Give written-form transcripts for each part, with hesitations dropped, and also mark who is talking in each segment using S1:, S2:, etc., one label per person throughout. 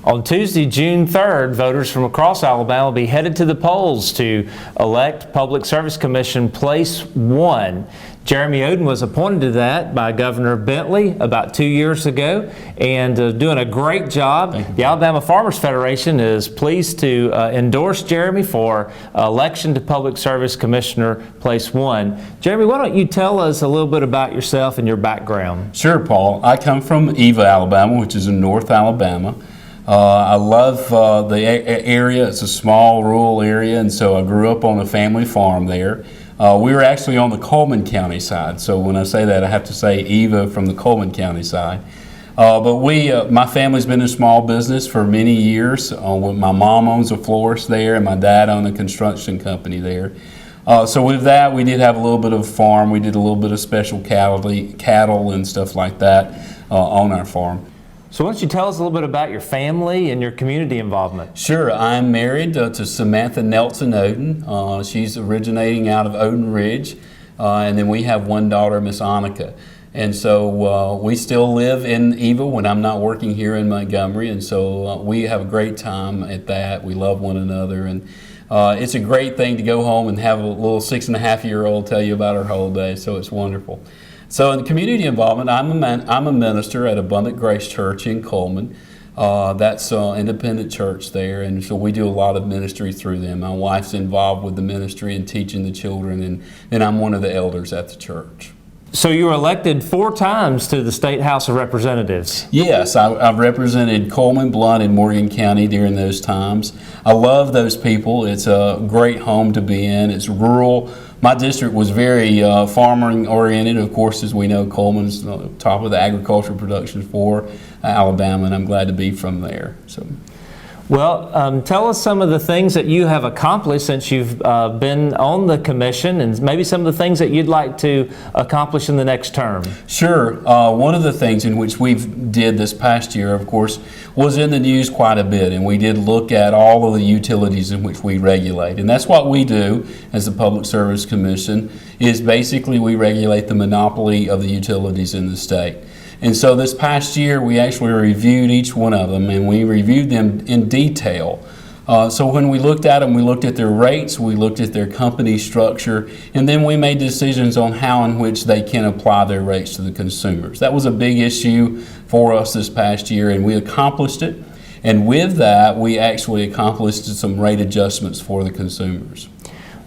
S1: On Tuesday, June 3rd, voters from across Alabama will be headed to the polls to elect Public Service Commission Place 1. Jeremy Oden was appointed to that by Governor Bentley about 2 years ago and doing a great job. The Alabama Farmers Federation is pleased to endorse Jeremy for election to Public Service Commissioner Place 1. Jeremy, why don't you tell us a little bit about yourself and your background?
S2: Sure, Paul. I come from Eva, Alabama, which is in North Alabama. I love the area. It's a small rural area, and so I grew up on a family farm there. We were actually on the Coleman County side, so when I say that, I have to say Eva from the Coleman County side. But my family's been in small business for many years. My mom owns a florist there, and my dad owned a construction company there. So with that, we did have a little bit of a farm. We did a little bit of special cattle and stuff like that on our farm.
S1: So why don't you tell us a little bit about your family and your community involvement?
S2: Sure. I'm married to Samantha Nelson Oden. She's originating out of Oden Ridge. And then we have one daughter, Miss Annika. And so we still live in Eva when I'm not working here in Montgomery. And so we have a great time at that. We love one another. And it's a great thing to go home and have a little 6.5-year-old tell you about her whole day. So it's wonderful. So in community involvement, I'm a minister at Abundant Grace Church in Coleman. That's an independent church there, and so we do a lot of ministry through them. My wife's involved with the ministry and teaching the children, and I'm one of the elders at the church.
S1: So you were elected 4 times to the State House of Representatives.
S2: Yes, I've represented Coleman, Blount, and Morgan County during those times. I love those people. It's a great home to be in. It's rural. My district was very farming oriented. Of course, as we know, Coleman's top of the agricultural production for Alabama, and I'm glad to be from there. So.
S1: Well, tell us some of the things that you have accomplished since you've been on the commission, and maybe some of the things that you'd like to accomplish in the next term.
S2: Sure. One of the things in which we did this past year, of course, was in the news quite a bit, and we did look at all of the utilities in which we regulate. And that's what we do as the Public Service Commission, is basically we regulate the monopoly of the utilities in the state. And so this past year, we actually reviewed each one of them, and we reviewed them in detail. So when we looked at them, we looked at their rates, we looked at their company structure, and then we made decisions on how in which they can apply their rates to the consumers. That was a big issue for us this past year, and we accomplished it. And with that, we actually accomplished some rate adjustments for the consumers.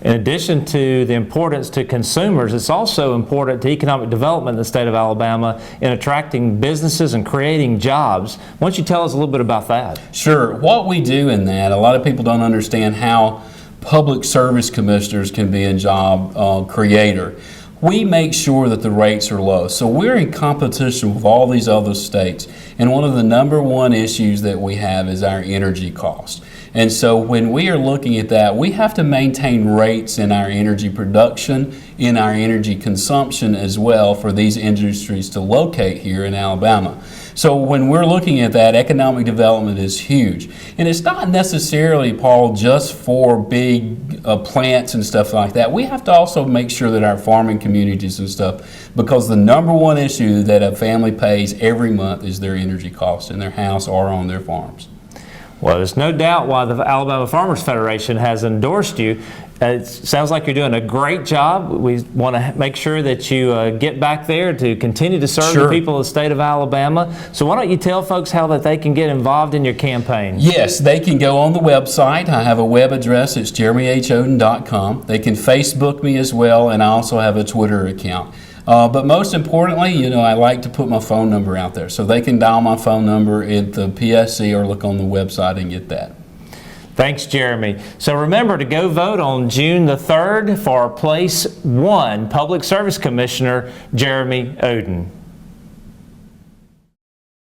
S1: In addition to the importance to consumers, it's also important to economic development in the state of Alabama in attracting businesses and creating jobs. Why don't you tell us a little bit about that?
S2: Sure. What we do in that, a lot of people don't understand how public service commissioners can be a job creator. We make sure that the rates are low. So we're in competition with all these other states. And one of the #1 issues that we have is our energy cost. And so when we are looking at that, we have to maintain rates in our energy production, in our energy consumption as well, for these industries to locate here in Alabama. So when we're looking at that, economic development is huge. And it's not necessarily, Paul, just for big plants and stuff like that. We have to also make sure that our farming communities and stuff, because the #1 issue that a family pays every month is their energy costs in their house or on their farms.
S1: Well, there's no doubt why the Alabama Farmers Federation has endorsed you. It sounds like you're doing a great job. We want to make sure that you get back there to continue to serve the people of the state of Alabama. So why don't you tell folks how that they can get involved in your campaign?
S2: Yes, they can go on the website. I have a web address. It's jeremyhoden.com. They can Facebook me as well, and I also have a Twitter account. But most importantly, I like to put my phone number out there, so they can dial my phone number at the PSC or look on the website and get that.
S1: Thanks, Jeremy. So remember to go vote on June the 3rd for Place 1 Public Service Commissioner Jeremy Oden.